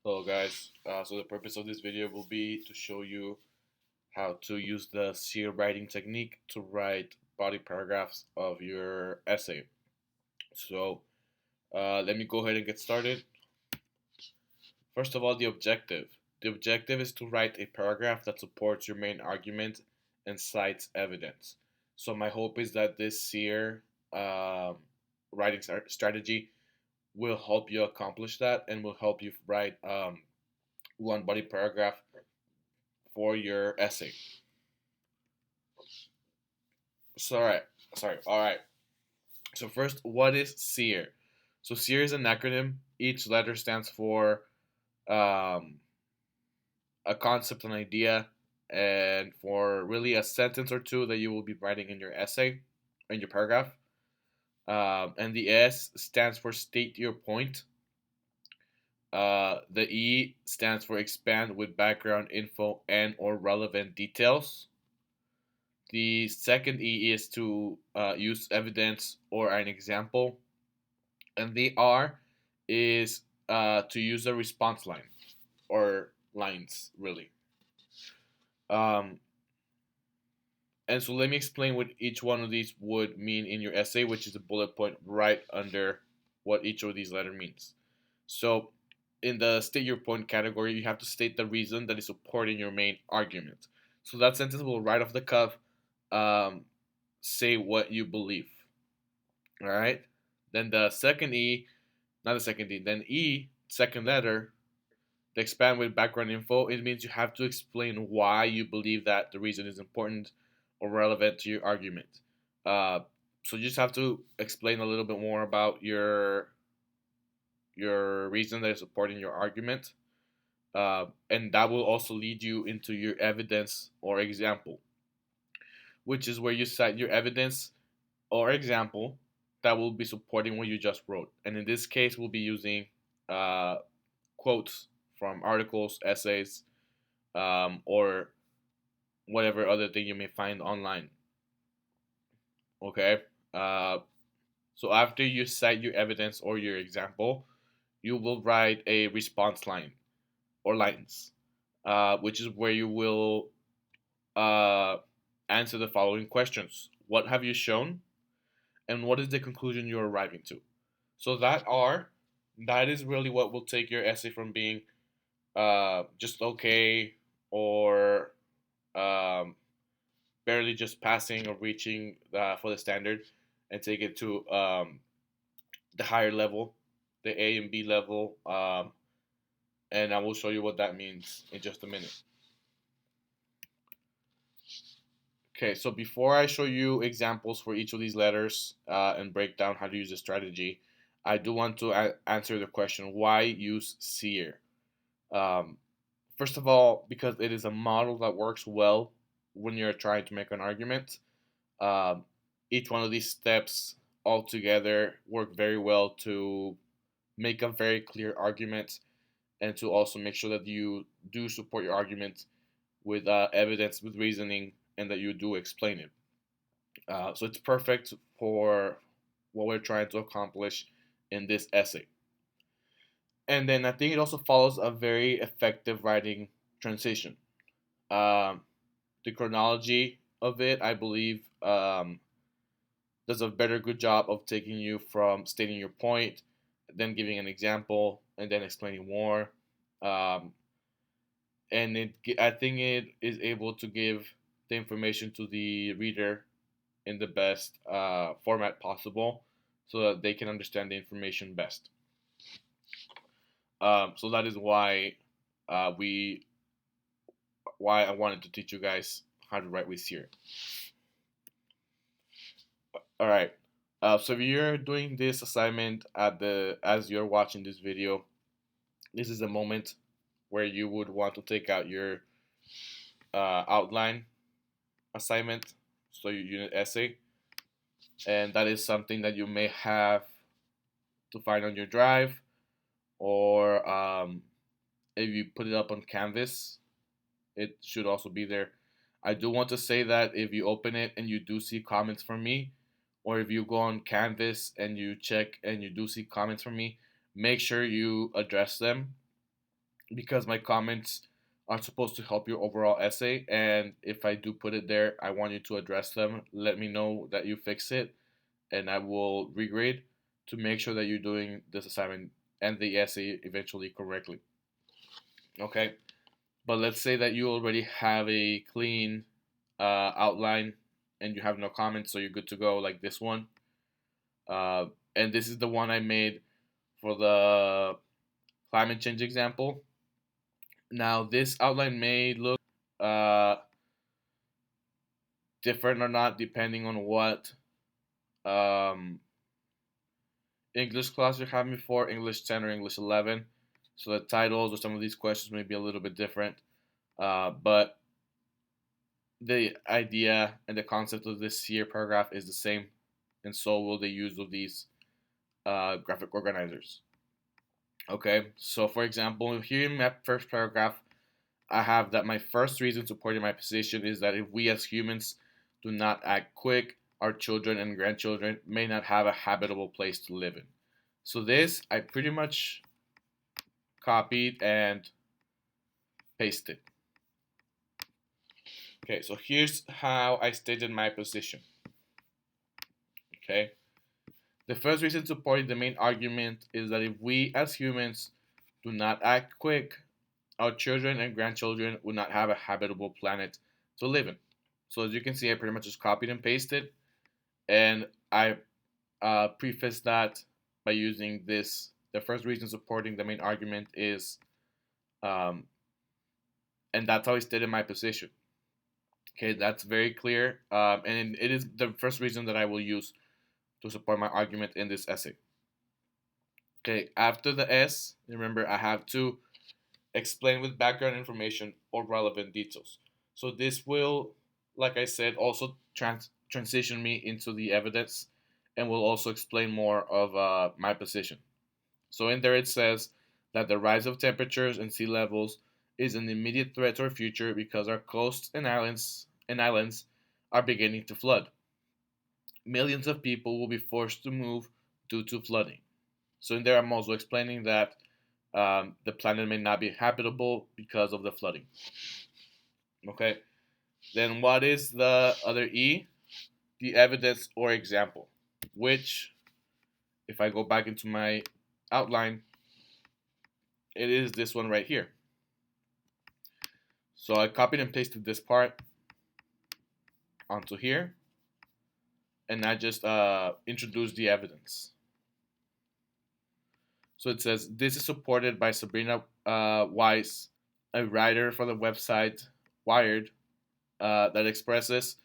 Hello guys, so the purpose of this video will be to show you how to use the SEER writing technique to write body paragraphs of your essay. So let me go ahead and get started. First of all, the objective. The objective is to write a paragraph that supports your main argument and cites evidence. So my hope is that this SEER writing strategy will help you accomplish that and will help you write one body paragraph for your essay. So, all right. So first, what is SEER? So SEER is an acronym. Each letter stands for um, a concept, an idea, and for really a sentence or two that you will be writing in your essay, in your paragraph. And the S stands for state your point. The E stands for expand with background info and or relevant details. The second E is to use evidence or an example. And the R is to use a response line or lines, really. Um, and so let me explain what each one of these would mean in your essay, which is a bullet point right under what each of these letters means. So in the state your point category, you have to state the reason that is supporting your main argument. So that sentence will right off the cuff um, say what you believe. All right. Then the second E, not the second E, then E, second letter, the expand with background info, it means you have to explain why you believe that the reason is important or relevant to your argument. Uh, so you just have to explain a little bit more about your reason that is supporting your argument, and that will also lead you into your evidence or example, which is where you cite your evidence or example that will be supporting what you just wrote. And in this case, we'll be using uh, quotes from articles, essays, or whatever other thing you may find online. Okay. Uh, so after you cite your evidence or your example, you will write a response line or lines, which is where you will uh, answer the following questions: What have you shown? And what is the conclusion you're arriving to? So that is really what will take your essay from being just okay or um, barely just passing or reaching for the standard and take it to the higher level, the A and B level. And I will show you what that means in just a minute. Okay, so before I show you examples for each of these letters and break down how to use the strategy, I do want to answer the question, why use SEER? Um, First of all, because it is a model that works well when you're trying to make an argument. Um, each one of these steps all together work very well to make a very clear argument and to also make sure that you do support your argument with evidence, with reasoning, and that you do explain it. So it's perfect for what we're trying to accomplish in this essay. And then I think it also follows a very effective writing transition. Um, the chronology of it, I believe, does a better good job of taking you from stating your point, then giving an example, and then explaining more. Um, and I think it is able to give the information to the reader in the best format possible, so that they can understand the information best. So that is uh, we why I wanted to teach you guys how to write with SEER. All right. So if you're doing this assignment as you're watching this video, this is the moment where you would want to take out your outline assignment, so your unit essay, and that is something that you may have to find on your drive, or if you put it up on Canvas, it should also be there. I do want to say that if you open it and you do see comments from me, or if you go on Canvas and you check and you do see comments from me, make sure you address them because my comments are supposed to help your overall essay. And if I do put it there, I want you to address them. Let me know that you fix it, and I will regrade to make sure that you're doing this assignment and the essay eventually correctly. Okay, but let's say that you already have a clean outline and you have no comments, so you're good to go, like this one. And this is the one I made for the climate change example. Now, this outline may look uh, different or not depending on what um, English class you're having for English 10 or English 11. So the titles or some of these questions may be a little bit different. But the idea and the concept of this SEER paragraph is the same, and so will the use of these graphic organizers. Okay, so for example, here in my first paragraph, I have that my first reason supporting my position is that if we as humans do not act quick, our children and grandchildren may not have a habitable place to live in. So this I pretty much copied and pasted. Okay, so here's how I stated my position. Okay, the first reason supporting the main argument is that if we as humans do not act quick, our children and grandchildren would not have a habitable planet to live in. So as you can see, I pretty much just copied and pasted, and I preface that by using this. The first reason supporting the main argument is, um, and that's how I stated my position. Okay, that's very clear, and it is the first reason that I will use to support my argument in this essay. Okay, after the S, remember I have to explain with background information or relevant details. So this will, like I said, also transition me into the evidence and will also explain more of my position. So in there it says that the rise of temperatures and sea levels is an immediate threat to our future because our coasts and islands are beginning to flood. Millions of people will be forced to move due to flooding. So in there I'm also explaining that the planet may not be habitable because of the flooding. Okay, then what is the other E? The evidence or example, which, if I go back into my outline, it is this one right here. So I copied and pasted this part onto here, and I just introduced the evidence. So it says this is supported by Sabrina Weiss, a writer for the website Wired, that expresses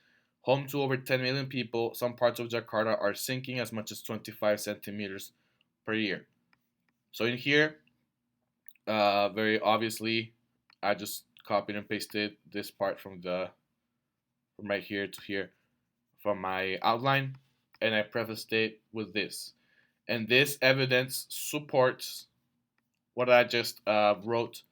home to over 10 million people, some parts of Jakarta are sinking as much as 25 centimeters per year. So in here, very obviously, I just copied and pasted this part from right here to here from my outline, and I prefaced it with this. And this evidence supports what I just wrote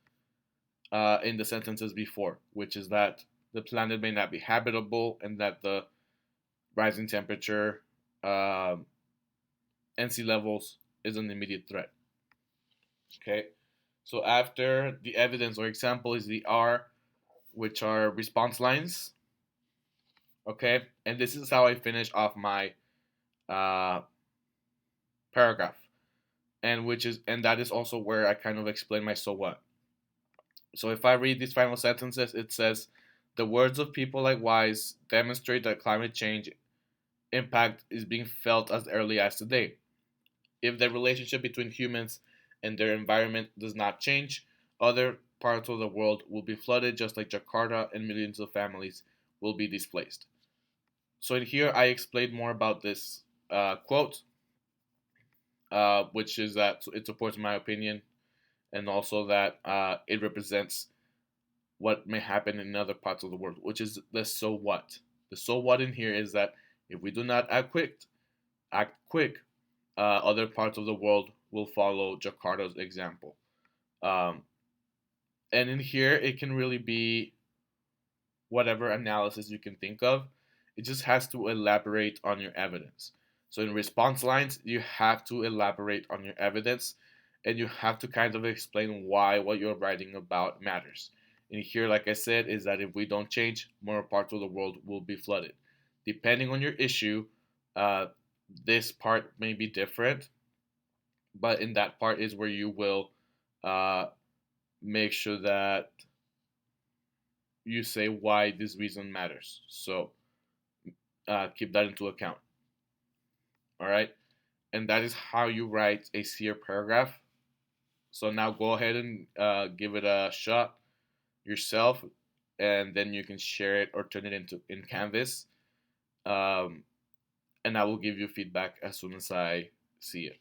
in the sentences before, which is that the planet may not be habitable and that the rising temperature and sea levels is an immediate threat. Okay, so after the evidence or example is the R, which are response lines. Okay, and this is how I finish off my uh, paragraph, and that is also where I kind of explain my so what. So if I read these final sentences, it says the words of people like Wise demonstrate that climate change impact is being felt as early as today. If the relationship between humans and their environment does not change, other parts of the world will be flooded just like Jakarta, and millions of families will be displaced. So in here, I explained more about this quote, which is that it supports my opinion, and also that it represents what may happen in other parts of the world, which is the so what. The so what in here is that if we do not act quick, other parts of the world will follow Jakarta's example. Um, and in here, it can really be whatever analysis you can think of. It just has to elaborate on your evidence. So in response lines, you have to elaborate on your evidence, and you have to kind of explain why what you're writing about matters. And here, like I said, is that if we don't change, more parts of the world will be flooded. Depending on your issue, uh, this part may be different, but in that part is where you will uh, make sure that you say why this reason matters. So keep that into account. All right. And that is how you write a SEER paragraph. So now go ahead and give it a shot yourself, and then you can share it or turn it into in Canvas. Um, and I will give you feedback as soon as I see it.